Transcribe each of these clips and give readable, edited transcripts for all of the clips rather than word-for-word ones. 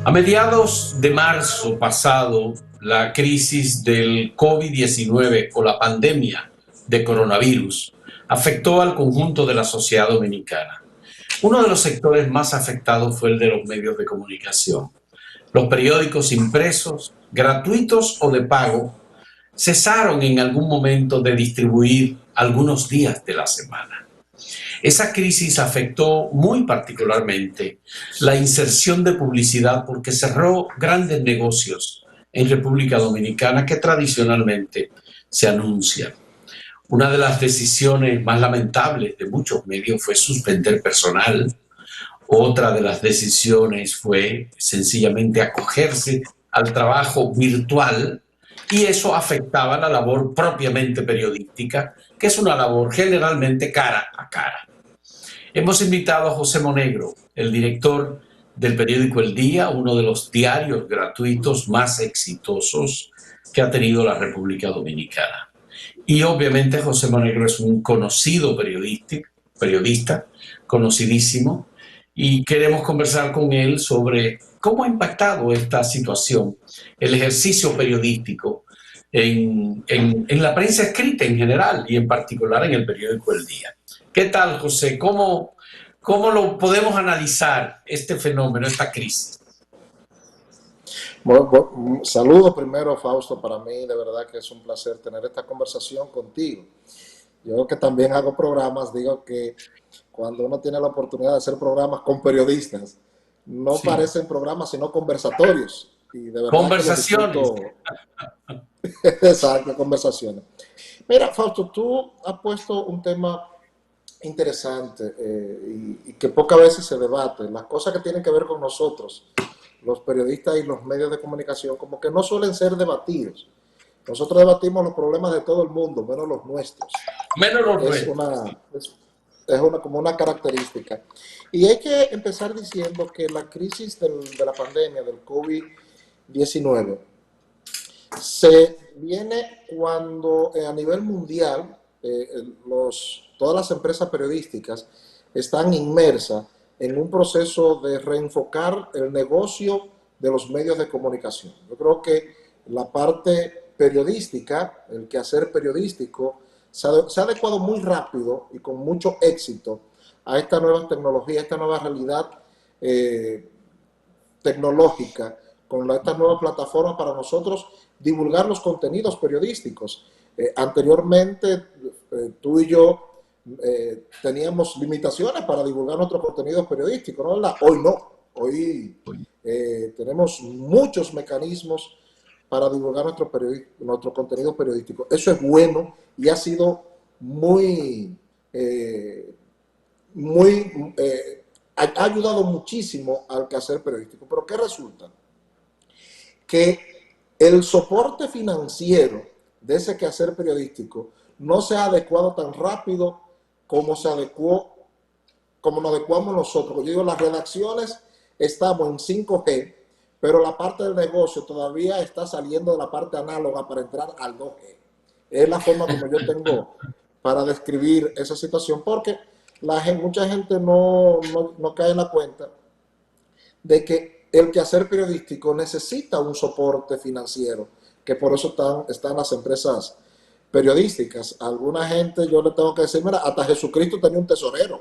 A mediados de marzo pasado, la crisis del COVID-19 o la pandemia de coronavirus afectó al conjunto de la sociedad dominicana. Uno de los sectores más afectados fue el de los medios de comunicación. Los periódicos impresos, gratuitos o de pago, cesaron en algún momento de distribuir algunos días de la semana. Esa crisis afectó muy particularmente la inserción de publicidad porque cerró grandes negocios en República Dominicana que tradicionalmente se anuncian. Una de las decisiones más lamentables de muchos medios fue suspender personal. Otra de las decisiones fue sencillamente acogerse al trabajo virtual, y eso afectaba la labor propiamente periodística, que es una labor generalmente cara a cara. Hemos invitado a José Monegro, el director del periódico El Día, uno de los diarios gratuitos más exitosos que ha tenido la República Dominicana. Y obviamente José Monegro es un conocido periodista, conocidísimo, y queremos conversar con él sobre cómo ha impactado esta situación, el ejercicio periodístico en la prensa escrita en general y en particular en el periódico El Día. ¿Qué tal, José? ¿Cómo lo podemos analizar este fenómeno, esta crisis? Bueno, saludo primero, Fausto. Para mí, de verdad que es un placer tener esta conversación contigo. Yo que también hago programas, digo que cuando uno tiene la oportunidad de hacer programas con periodistas, no Sí. parecen programas, sino conversatorios. Y de verdad que los Conversaciones. disfruto, exacto, conversaciones. Mira, Fausto, tú has puesto un tema interesante y que pocas veces se debate. Las cosas que tienen que ver con nosotros, los periodistas y los medios de comunicación, como que no suelen ser debatidos. Nosotros debatimos los problemas de todo el mundo, menos los nuestros. Menos los Es nuestros. una, es una, como una característica. Y hay que empezar diciendo que la crisis de la pandemia, del COVID-19, se viene cuando a nivel mundial todas las empresas periodísticas están inmersas en un proceso de reenfocar el negocio de los medios de comunicación. Yo creo que la parte periodística, el quehacer periodístico, se ha adecuado muy rápido y con mucho éxito a esta nueva tecnología, a esta nueva realidad eh, tecnológica, con estas nuevas plataformas para nosotros divulgar los contenidos periodísticos. Anteriormente, tú y yo teníamos limitaciones para divulgar nuestros contenidos periodísticos, ¿no? ¿Verdad? Hoy no. Hoy tenemos muchos mecanismos para divulgar nuestro contenido periodístico. Eso es bueno y ha sido muy, eh, ha ayudado muchísimo al quehacer periodístico. Pero ¿qué resulta? Que el soporte financiero de ese quehacer periodístico no se ha adecuado tan rápido como como nos adecuamos nosotros. Yo digo, las redacciones estamos en 5G, pero la parte del negocio todavía está saliendo de la parte análoga para entrar al 2G. Es la forma como yo tengo para describir esa situación, porque mucha gente no cae en la cuenta de que el quehacer periodístico necesita un soporte financiero, que por eso están las empresas periodísticas. A alguna gente yo le tengo que decir, mira, hasta Jesucristo tenía un tesorero.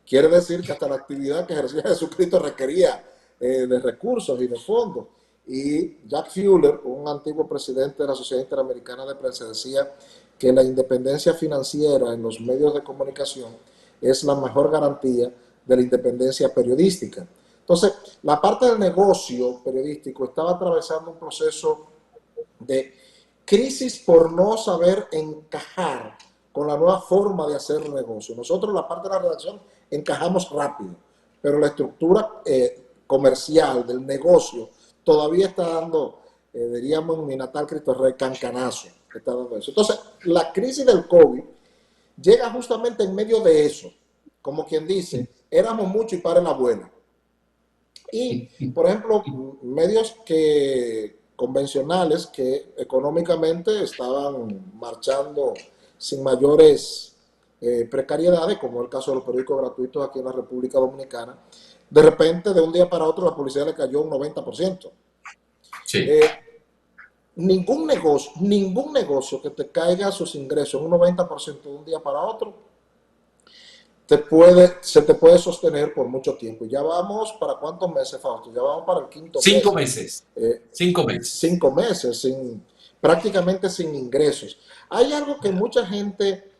Quiere decir que hasta la actividad que ejercía Jesucristo requería de recursos y de fondos. Y Jack Fuller, un antiguo presidente de la Sociedad Interamericana de Prensa, decía que la independencia financiera en los medios de comunicación es la mejor garantía de la independencia periodística. Entonces, la parte del negocio periodístico estaba atravesando un proceso de crisis por no saber encajar con la nueva forma de hacer negocio. Nosotros, la parte de la redacción, encajamos rápido, pero la estructura comercial del negocio todavía está dando, diríamos en mi natal Cristo Rey, cancanazo. Está dando eso. Entonces, la crisis del COVID llega justamente en medio de eso. Como quien dice, éramos muchos y para la buena. Y, por ejemplo, medios convencionales que económicamente estaban marchando sin mayores precariedades, como el caso de los periódicos gratuitos aquí en la República Dominicana. De repente, de un día para otro, la publicidad le cayó un 90%. Sí. Ningún negocio que te caiga sus ingresos un 90% de un día para otro, se te puede sostener por mucho tiempo. Ya vamos para ¿cuántos meses, Fausto? Ya vamos para el quinto mes. 5 meses. Eh, 5 meses. 5 meses prácticamente sin ingresos. Hay algo que mucha gente,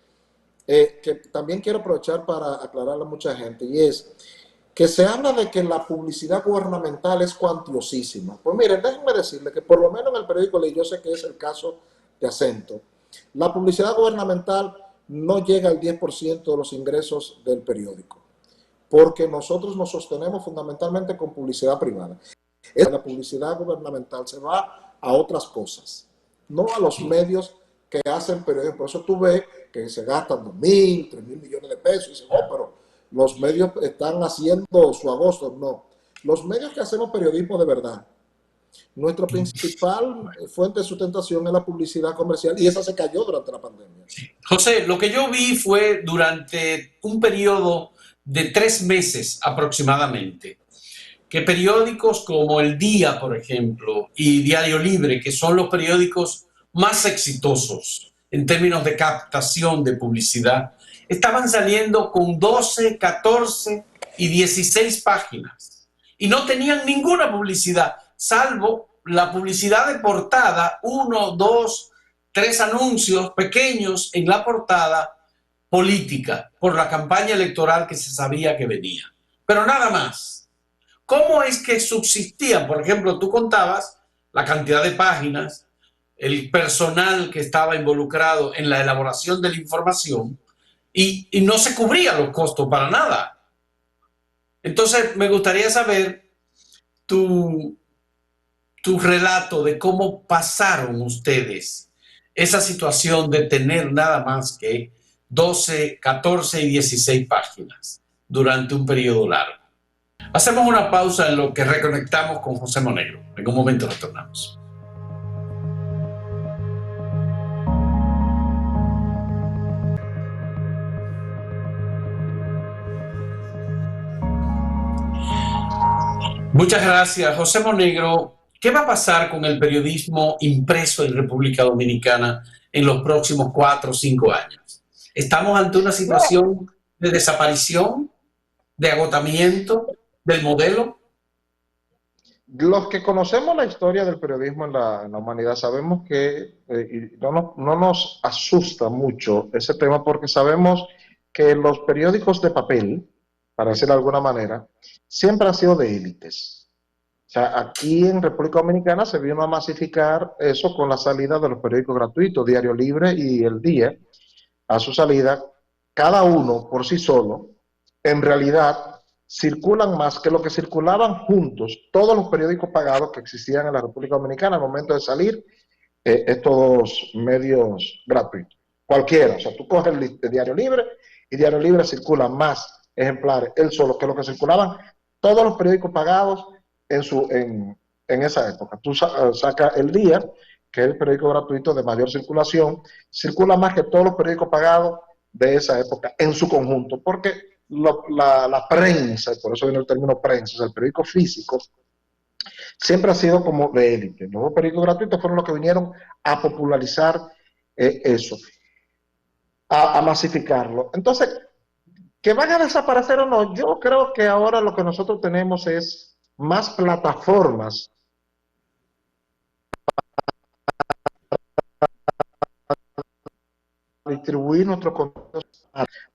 que también quiero aprovechar para aclararle a mucha gente, y es que se habla de que la publicidad gubernamental es cuantiosísima. Pues miren, déjenme decirle que por lo menos en el periódico, y yo sé que es el caso de Acento, la publicidad gubernamental no llega al 10% de los ingresos del periódico, porque nosotros nos sostenemos fundamentalmente con publicidad privada. La publicidad gubernamental se va a otras cosas, no a los medios que hacen periodismo. Por eso tú ves que se gastan 2.000, 3.000 millones de pesos y dicen, oh, pero los medios están haciendo su agosto. No, los medios que hacemos periodismo de verdad, nuestra principal fuente de sustentación es la publicidad comercial, y esa se cayó durante la pandemia. José, lo que yo vi fue durante un periodo de 3 meses aproximadamente, que periódicos como El Día, por ejemplo, y Diario Libre, que son los periódicos más exitosos en términos de captación de publicidad, estaban saliendo con 12, 14 y 16 páginas y no tenían ninguna publicidad, salvo la publicidad de portada, 1, 2, 3 anuncios pequeños en la portada política por la campaña electoral que se sabía que venía, pero nada más. ¿Cómo es que subsistían? Por ejemplo, tú contabas la cantidad de páginas, el personal que estaba involucrado en la elaboración de la información y no se cubrían los costos para nada. Entonces, me gustaría saber tu relato de cómo pasaron ustedes esa situación de tener nada más que 12, 14 y 16 páginas durante un periodo largo. Hacemos una pausa en lo que reconectamos con José Monegro. En un momento retornamos. Muchas gracias, José Monegro. ¿Qué va a pasar con el periodismo impreso en República Dominicana en los próximos 4 o 5 años? ¿Estamos ante una situación de desaparición, de agotamiento del modelo? Los que conocemos la historia del periodismo en la humanidad sabemos que y no nos asusta mucho ese tema, porque sabemos que los periódicos de papel, para decirlo de alguna manera, siempre han sido de élites. O sea, aquí en República Dominicana se vino a masificar eso con la salida de los periódicos gratuitos, Diario Libre y El Día. A su salida, cada uno por sí solo, en realidad circulan más que lo que circulaban juntos todos los periódicos pagados que existían en la República Dominicana al momento de salir estos medios gratuitos. Cualquiera, o sea, tú coges el Diario Libre y Diario Libre circula más ejemplares él solo que lo que circulaban todos los periódicos pagados en esa época. Tú sacas El Día, que es el periódico gratuito de mayor circulación, circula más que todos los periódicos pagados de esa época en su conjunto, porque la prensa, por eso viene el término prensa, o sea, el periódico físico, siempre ha sido como de élite. Los periódicos gratuitos fueron los que vinieron a popularizar eso, a masificarlo. Entonces, ¿que van a desaparecer o no? Yo creo que ahora lo que nosotros tenemos es más plataformas distribuir nuestro contenido,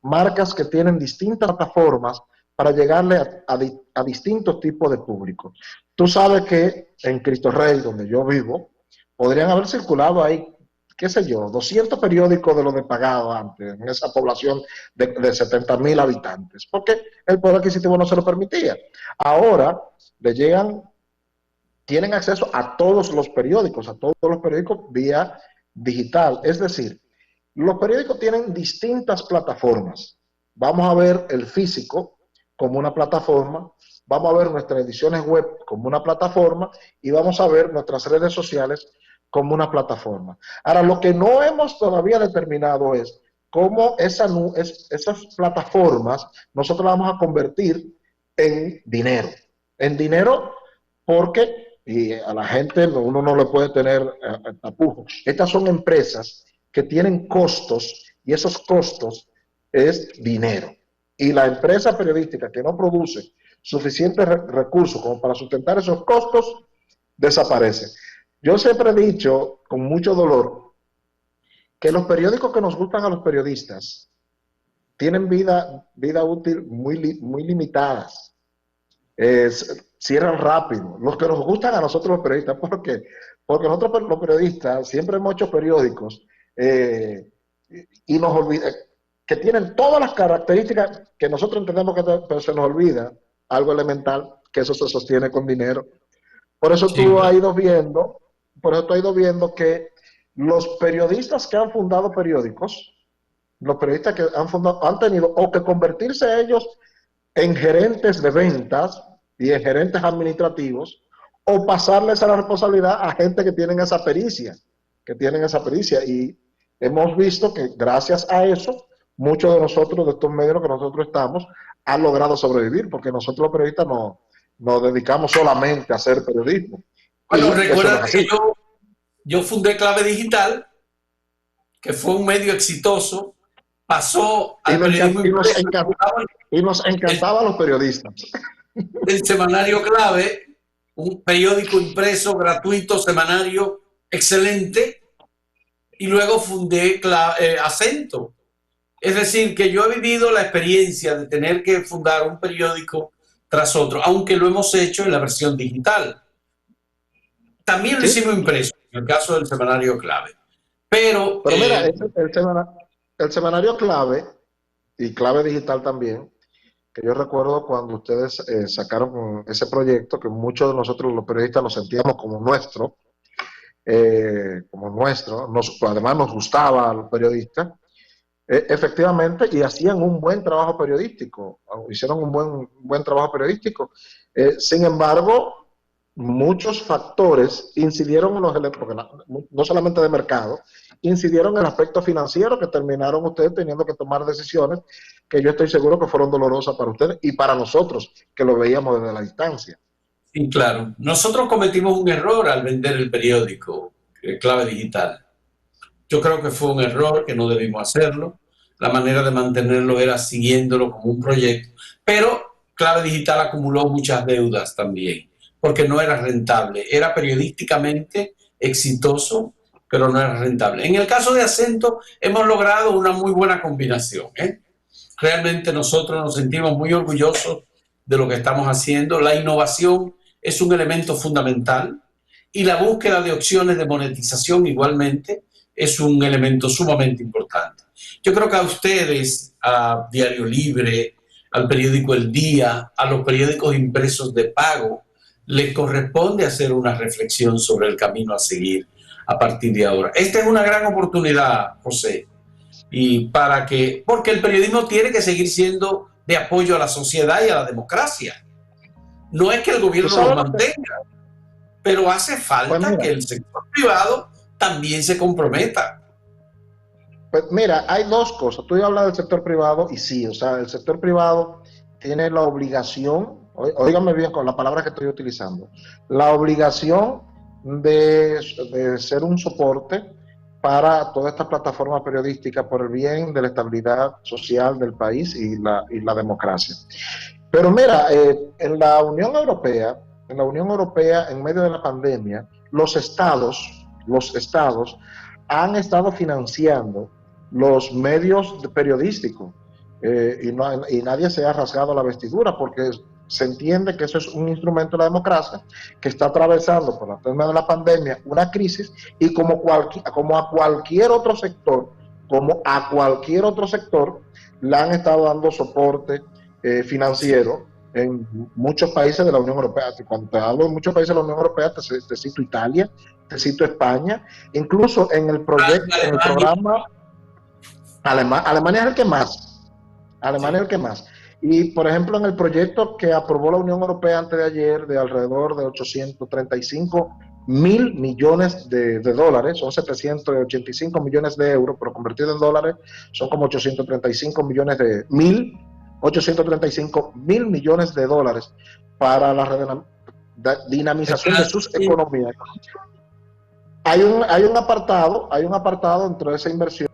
marcas que tienen distintas plataformas para llegarle a distintos tipos de público. Tú sabes que en Cristo Rey, donde yo vivo, podrían haber circulado ahí, qué sé yo, 200 periódicos de los de pagado antes, en esa población de 70,000 habitantes, porque el poder adquisitivo no se lo permitía. Ahora le llegan, tienen acceso a todos los periódicos vía digital, es decir, los periódicos tienen distintas plataformas. Vamos a ver el físico como una plataforma, vamos a ver nuestras ediciones web como una plataforma y vamos a ver nuestras redes sociales como una plataforma. Ahora, lo que no hemos todavía determinado es cómo esas plataformas nosotros las vamos a convertir en dinero porque y a la gente uno no le puede tener tapujos. Estas son empresas que tienen costos y esos costos es dinero. Y la empresa periodística que no produce suficientes recursos como para sustentar esos costos, desaparece. Yo siempre he dicho, con mucho dolor, que los periódicos que nos gustan a los periodistas tienen vida útil muy limitadas. Cierran rápido. Los que nos gustan a nosotros los periodistas, ¿por qué? Porque nosotros los periodistas siempre hemos hecho periódicos y nos olvida, que tienen todas las características que nosotros entendemos pero se nos olvida algo elemental, que eso se sostiene con dinero. Por eso Sí, tú claro. has ido viendo, que los periodistas que han fundado periódicos, los periodistas que han tenido o que convertirse ellos en gerentes de ventas y en gerentes administrativos, o pasarles a la responsabilidad a gente que tienen esa pericia, y hemos visto que gracias a eso, muchos de nosotros, de estos medios que nosotros estamos, han logrado sobrevivir, porque nosotros los periodistas no nos dedicamos solamente a hacer periodismo, Bueno, y eso no es recuérdate que así. yo fundé Clave Digital, que fue un medio exitoso, pasó Y al periodismo impreso, nos el, encantaba a los periodistas. el semanario Clave, un periódico impreso, gratuito, semanario excelente, y luego fundé Acento. Es decir, que yo he vivido la experiencia de tener que fundar un periódico tras otro, aunque lo hemos hecho en la versión digital. También lo ¿Sí? hicimos impreso, en el caso del semanario Clave. Pero Pero mira, el semanario Clave, y Clave Digital también, que yo recuerdo cuando ustedes sacaron ese proyecto, que muchos de nosotros los periodistas nos sentíamos como nuestro, además nos gustaba a los periodistas, efectivamente, y hacían un buen trabajo periodístico, hicieron un buen trabajo periodístico. Sin embargo, muchos factores incidieron en los elementos, porque no solamente de mercado, incidieron en el aspecto financiero, que terminaron ustedes teniendo que tomar decisiones que yo estoy seguro que fueron dolorosas para ustedes y para nosotros, que lo veíamos desde la distancia. sí, claro, nosotros cometimos un error al vender el periódico Clave Digital. Yo creo que fue un error, que no debimos hacerlo. La manera de mantenerlo era siguiéndolo como un proyecto. Pero Clave Digital acumuló muchas deudas también, porque no era rentable. Era periodísticamente exitoso, pero no era rentable. En el caso de Acento, hemos logrado una muy buena combinación, ¿eh? Realmente nosotros nos sentimos muy orgullosos de lo que estamos haciendo. La innovación es un elemento fundamental y la búsqueda de opciones de monetización igualmente es un elemento sumamente importante. Yo creo que a ustedes, a Diario Libre, al periódico El Día, a los periódicos impresos de pago, les corresponde hacer una reflexión sobre el camino a seguir a partir de ahora. Esta es una gran oportunidad, José, y porque el periodismo tiene que seguir siendo de apoyo a la sociedad y a la democracia. No es que el ¿Tú gobierno los sabes lo que? mantenga, pero hace Pues falta mira, que el sector privado también se comprometa. hay dos cosas. Tú hablas del sector privado y sí, o sea, el sector privado tiene la obligación, óigame bien con la palabra que estoy utilizando, la obligación de ser un soporte para toda esta plataforma periodística por el bien de la estabilidad social del país y la democracia. Pero mira, en la Unión Europea, en medio de la pandemia, los estados han estado financiando los medios periodísticos, y nadie se ha rasgado la vestidura porque se entiende que eso es un instrumento de la democracia que está atravesando por la tema de la pandemia una crisis, y como a cualquier otro sector, le han estado dando soporte financiero en muchos países de la Unión Europea. Cuando te hablo de muchos países de la Unión Europea, te cito Italia, te cito España, incluso en el proyecto, en el Alemania, programa. Alemania es el que más. Alemania es sí. el que más. Y, por ejemplo, en el proyecto que aprobó la Unión Europea antes de ayer, de alrededor de 835 1.000 millones de dólares, son 785 millones de euros, pero convertido en dólares son como 835 mil millones de dólares para la dinamización de sus economías. Hay un apartado dentro de esa inversión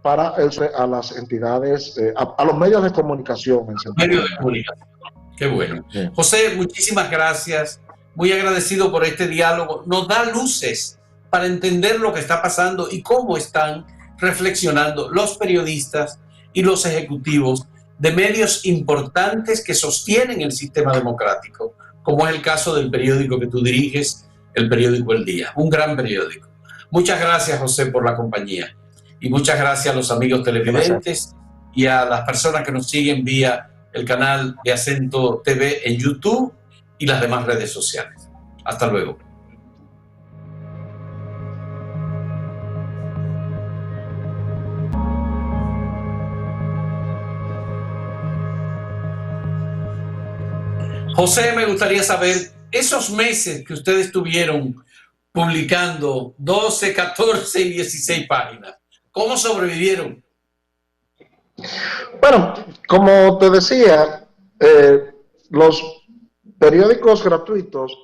para a las entidades, a los medios de comunicación. Medios de comunicación. Qué bueno. Bien. José, muchísimas gracias. Muy agradecido por este diálogo. Nos da luces para entender lo que está pasando y cómo están reflexionando los periodistas y los ejecutivos de medios importantes que sostienen el sistema democrático, como es el caso del periódico que tú diriges, el periódico El Día, un gran periódico. Muchas gracias, José, por la compañía. Y muchas gracias a los amigos televidentes y a las personas que nos siguen vía el canal de Acento TV en YouTube y las demás redes sociales. Hasta luego. José, me gustaría saber, esos meses que ustedes tuvieron publicando 12, 14 y 16 páginas, ¿cómo sobrevivieron? Bueno, como te decía, los periódicos gratuitos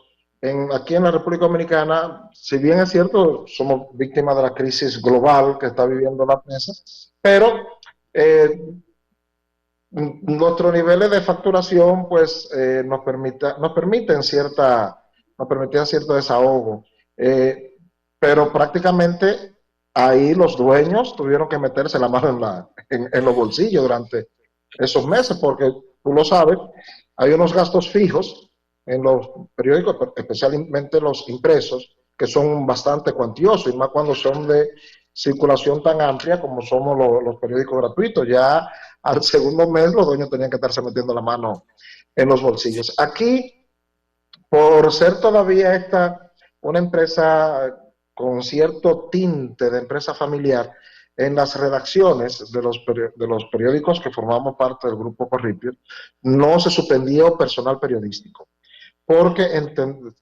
aquí en la República Dominicana, si bien es cierto, somos víctimas de la crisis global que está viviendo la prensa, pero nuestros niveles de facturación pues nos permitían cierto desahogo, pero prácticamente ahí los dueños tuvieron que meterse la mano en los bolsillos durante esos meses, porque tú lo sabes, hay unos gastos fijos en los periódicos, especialmente los impresos, que son bastante cuantiosos, y más cuando son de circulación tan amplia como somos los periódicos gratuitos. Ya al segundo mes los dueños tenían que estarse metiendo la mano en los bolsillos. Aquí, por ser todavía una empresa con cierto tinte de empresa familiar, en las redacciones de los periódicos que formamos parte del Grupo Corripio, no se suspendió personal periodístico, porque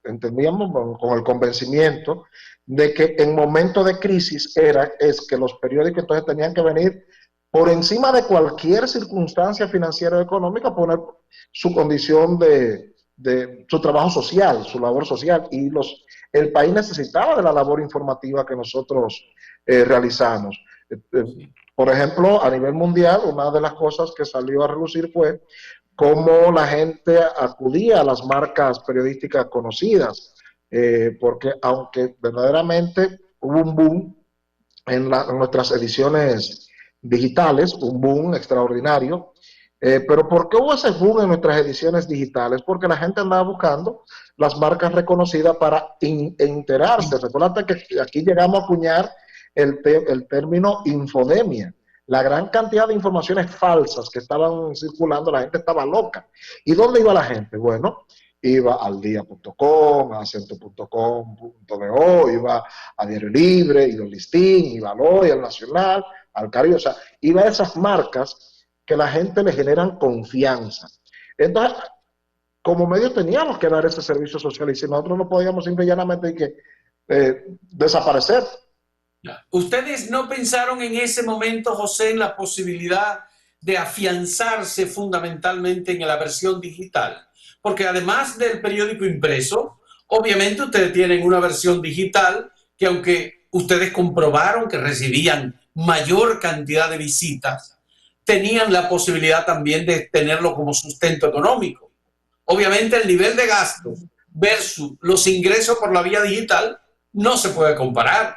entendíamos con el convencimiento de que en momentos de crisis es que los periódicos entonces tenían que venir por encima de cualquier circunstancia financiera o económica, poner su condición de su trabajo social, su labor social, y el país necesitaba de la labor informativa que nosotros realizamos. Por ejemplo, a nivel mundial, una de las cosas que salió a relucir fue cómo la gente acudía a las marcas periodísticas conocidas, porque aunque verdaderamente hubo un boom en nuestras ediciones digitales, un boom extraordinario, pero ¿por qué hubo ese boom en nuestras ediciones digitales? Porque la gente andaba buscando las marcas reconocidas para enterarse. Recuerda que aquí llegamos a acuñar el término infodemia. La gran cantidad de informaciones falsas que estaban circulando, la gente estaba loca. ¿Y dónde iba la gente? Bueno, iba al dia.com, a acento.com.do, iba a Diario Libre, iba al Listín, iba al Hoy, al Nacional, al Caribe, o sea, iba a esas marcas que a la gente le generan confianza. Entonces, como medio teníamos que dar ese servicio social, y si nosotros no podíamos simple y llanamente desaparecer. ¿Ustedes no pensaron en ese momento, José, en la posibilidad de afianzarse fundamentalmente en la versión digital? Porque además del periódico impreso, obviamente ustedes tienen una versión digital que, aunque ustedes comprobaron que recibían mayor cantidad de visitas, tenían la posibilidad también de tenerlo como sustento económico. Obviamente el nivel de gasto versus los ingresos por la vía digital no se puede comparar.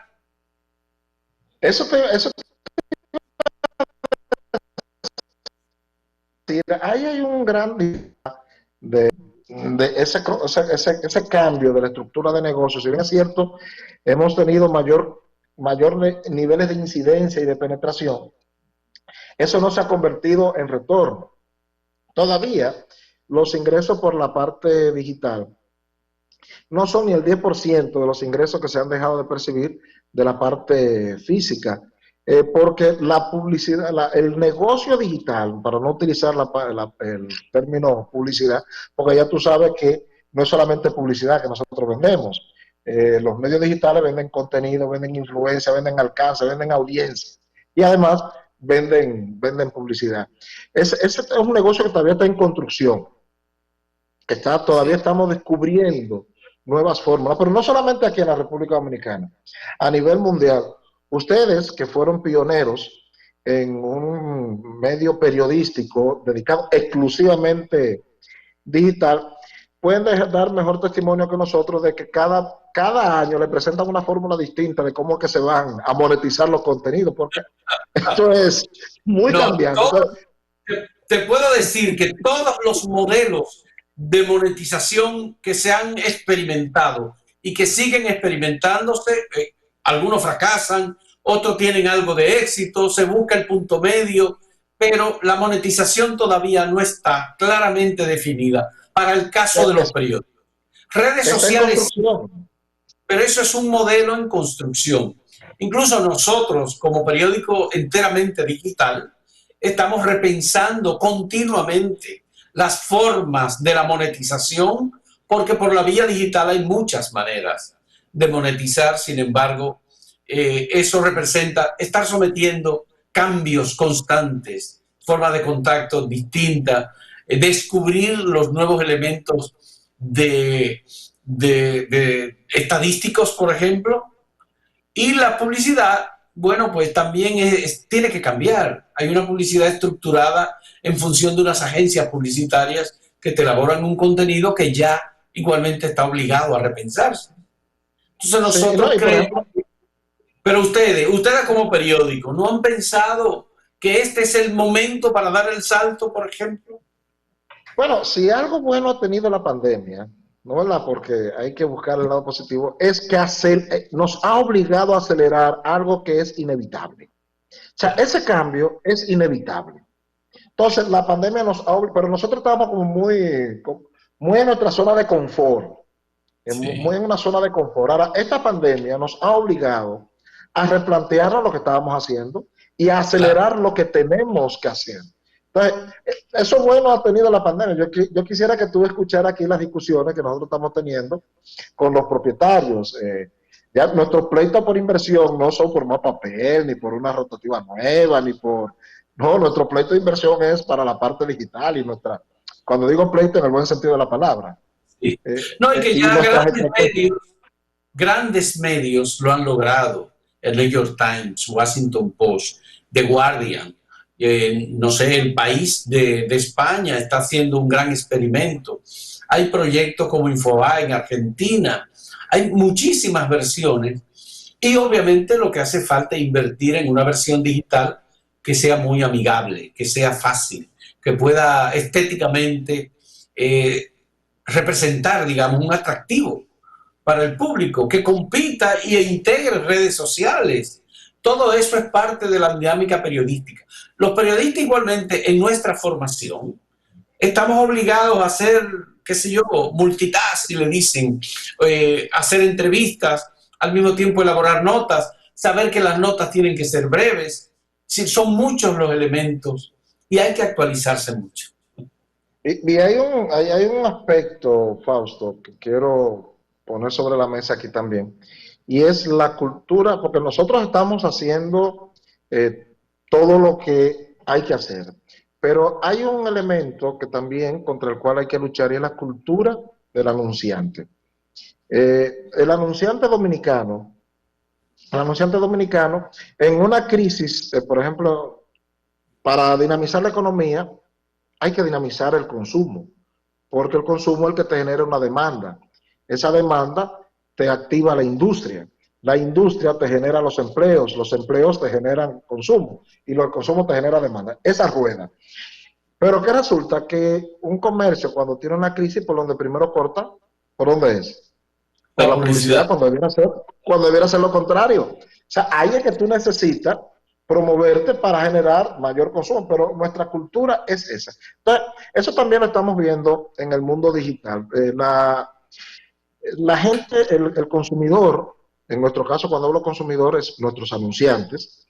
Ahí hay un gran de ese cambio de la estructura de negocios. Si bien es cierto, hemos tenido mayor niveles de incidencia y de penetración, eso no se ha convertido en retorno. Todavía los ingresos por la parte digital no son ni el 10% de los ingresos que se han dejado de percibir de la parte física, porque la publicidad, el negocio digital, para no utilizar el término publicidad, porque ya tú sabes que no es solamente publicidad que nosotros vendemos, Los medios digitales venden contenido, venden influencia, venden alcance, venden audiencia y además venden publicidad. Ese es un negocio que todavía está en construcción, todavía Sí. estamos descubriendo nuevas fórmulas, pero no solamente aquí en la República Dominicana, a nivel mundial. Ustedes que fueron pioneros en un medio periodístico dedicado exclusivamente digital, pueden dar mejor testimonio que nosotros de que cada año le presentan una fórmula distinta de cómo es que se van a monetizar los contenidos, porque esto es muy No, cambiante. Entonces, te puedo decir que todos los modelos de monetización que se han experimentado y que siguen experimentándose, algunos fracasan, otros tienen algo de éxito, se busca el punto medio, pero la monetización todavía no está claramente definida para el caso de los periódicos. Redes está en sociales, construcción. pero eso es un modelo en construcción. Incluso nosotros, como periódico enteramente digital, estamos repensando continuamente las formas de la monetización, porque por la vía digital hay muchas maneras de monetizar. Sin embargo, eso representa estar sometiendo cambios constantes, formas de contacto distintas, descubrir los nuevos elementos de estadísticos, por ejemplo, y la publicidad, bueno, pues también tiene que cambiar. Hay una publicidad estructurada en función de unas agencias publicitarias que te elaboran un contenido que ya igualmente está obligado a repensarse. Entonces Sí, no, nosotros y por creemos, ejemplo, pero ustedes como periódico, ¿no han pensado que este es el momento para dar el salto, por ejemplo? bueno, si algo bueno ha tenido la pandemia, ¿no verdad? Porque hay que buscar el lado positivo, es que nos ha obligado a acelerar algo que es inevitable. O sea, ese cambio es inevitable. Entonces, la pandemia nos ha obligado, pero nosotros estábamos como muy en nuestra zona de confort, muy Sí, en una zona de confort. Ahora, esta pandemia nos ha obligado a replantearnos lo que estábamos haciendo y a claro. acelerar lo que tenemos que hacer. Entonces, eso bueno ha tenido la pandemia. Yo quisiera que tú escucharas aquí las discusiones que nosotros estamos teniendo con los propietarios. Ya nuestros pleitos por inversión no son por más papel, ni por una rotativa nueva, ni por... No, nuestro pleito de inversión es para la parte digital y nuestra... Cuando digo pleito en el buen sentido de la palabra. Sí. No, y que Y ya nuestras estrategias. grandes medios lo han logrado. El New York Times, Washington Post, The Guardian, no sé, el país de España está haciendo un gran experimento. Hay proyectos como Infobae en Argentina. Hay muchísimas versiones y obviamente lo que hace falta es invertir en una versión digital que sea muy amigable, que sea fácil, que pueda estéticamente eh, representar, digamos, un atractivo para el público, que compita e integre redes sociales. Todo eso es parte de la dinámica periodística. Los periodistas igualmente en nuestra formación estamos obligados a hacer, qué sé yo, multitask, si le dicen, hacer entrevistas, al mismo tiempo elaborar notas, saber que las notas tienen que ser breves. Sí, son muchos los elementos y hay que actualizarse mucho. Y hay un aspecto, Fausto, que quiero poner sobre la mesa aquí también, y es la cultura, porque nosotros estamos haciendo todo lo que hay que hacer, pero hay un elemento que también contra el cual hay que luchar y es la cultura del anunciante. El anunciante dominicano, el anunciante dominicano, en una crisis, por ejemplo, para dinamizar la economía, hay que dinamizar el consumo, porque el consumo es el que te genera una demanda. Esa demanda te activa la industria te genera los empleos te generan consumo y el consumo te genera demanda. Esa rueda. Pero que resulta que un comercio cuando tiene una crisis, por donde primero corta, ¿por dónde es? Por La la publicidad, publicidad. cuando debiera ser lo contrario. O sea, ahí es que tú necesitas promoverte para generar mayor consumo, pero nuestra cultura es esa. Entonces, eso también lo estamos viendo en el mundo digital. La gente, el consumidor, en nuestro caso, cuando hablo consumidores, nuestros anunciantes,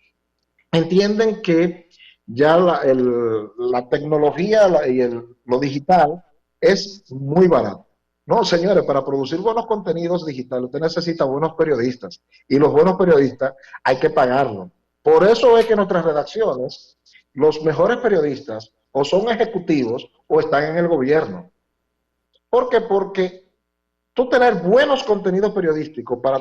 entienden que ya la tecnología lo digital es muy barato. No, señores, para producir buenos contenidos digitales usted necesita buenos periodistas y los buenos periodistas hay que pagarlos. Por eso es que en nuestras redacciones los mejores periodistas o son ejecutivos o están en el gobierno. ¿Por qué? Porque tú tener buenos contenidos periodísticos para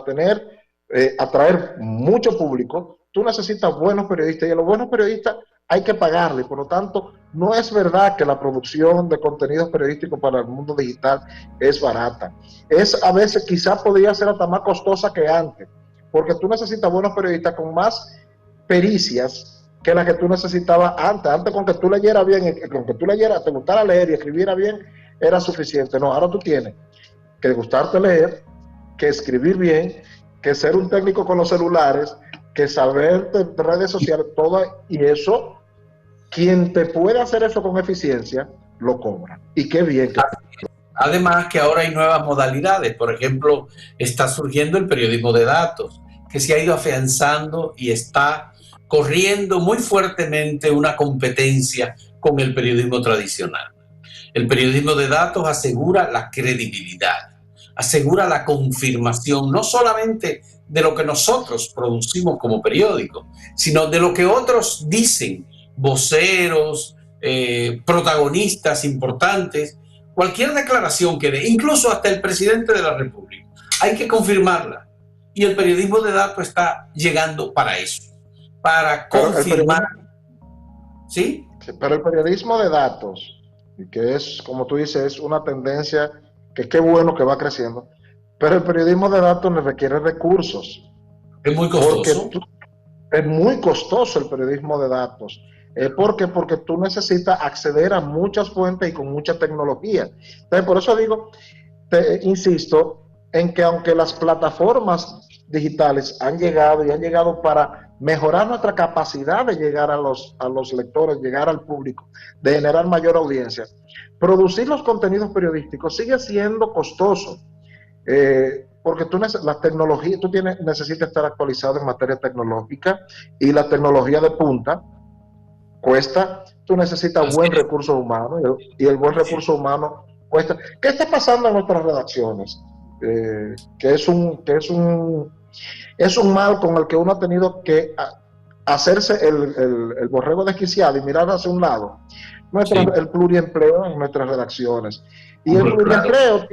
atraer mucho público, tú necesitas buenos periodistas y a los buenos periodistas hay que pagarle. Por lo tanto, no es verdad que la producción de contenidos periodísticos para el mundo digital es barata. A veces quizás podría ser hasta más costosa que antes, porque tú necesitas buenos periodistas con más pericias que las que tú necesitabas antes. Antes con que tú leyeras bien, con que tú leyeras, te gustara leer y escribiera bien, era suficiente. No, ahora tú tienes que gustarte leer, que escribir bien, que ser un técnico con los celulares, que saber de redes sociales, todo, y eso, quien te puede hacer eso con eficiencia, lo cobra. Y qué bien que... Además que ahora hay nuevas modalidades, por ejemplo, está surgiendo el periodismo de datos, que se ha ido afianzando y está corriendo muy fuertemente una competencia con el periodismo tradicional. El periodismo de datos asegura la credibilidad, asegura la confirmación, no solamente de lo que nosotros producimos como periódico, sino de lo que otros dicen, voceros, protagonistas importantes, cualquier declaración que dé, incluso hasta el presidente de la República, hay que confirmarla. Y el periodismo de datos está llegando para eso, para confirmar. ¿Sí? Pero el periodismo de datos, que es, como tú dices, es una tendencia que qué bueno que va creciendo, pero el periodismo de datos le requiere recursos. Es muy costoso. Es muy costoso el periodismo de datos. ¿Por qué? Porque tú necesitas acceder a muchas fuentes y con mucha tecnología. Entonces, por eso digo, insisto, en que aunque las plataformas digitales han llegado y han llegado para mejorar nuestra capacidad de llegar a los lectores, llegar al público, de generar mayor audiencia, producir los contenidos periodísticos sigue siendo costoso. Porque la tecnología, necesitas estar actualizado en materia tecnológica y la tecnología de punta cuesta, tú necesitas buen recurso humano y el buen recurso humano cuesta. ¿Qué está pasando en nuestras redacciones? Que es un mal con el que uno ha tenido que hacerse el borrego desquiciado y mirar hacia un lado. El pluriempleo en nuestras redacciones. Y el pluriempleo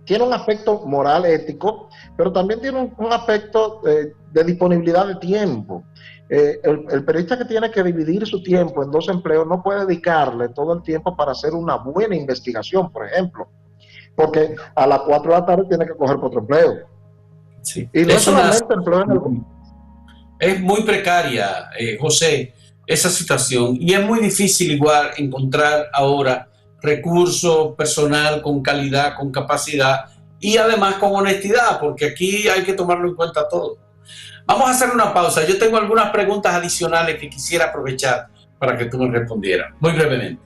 tiene un aspecto moral, ético, pero también tiene un aspecto de disponibilidad de tiempo. El periodista que tiene que dividir su tiempo en dos empleos no puede dedicarle todo el tiempo para hacer una buena investigación, por ejemplo, porque a las 4 de la tarde tiene que coger por otro empleo. Sí. Y no es solamente empleo en el... Es muy precaria, José, esa situación, y es muy difícil igual encontrar ahora recursos, personal con calidad, con capacidad y además con honestidad, porque aquí hay que tomarlo en cuenta todo. Vamos a hacer una pausa. Yo tengo algunas preguntas adicionales que quisiera aprovechar para que tú me respondieras, muy brevemente.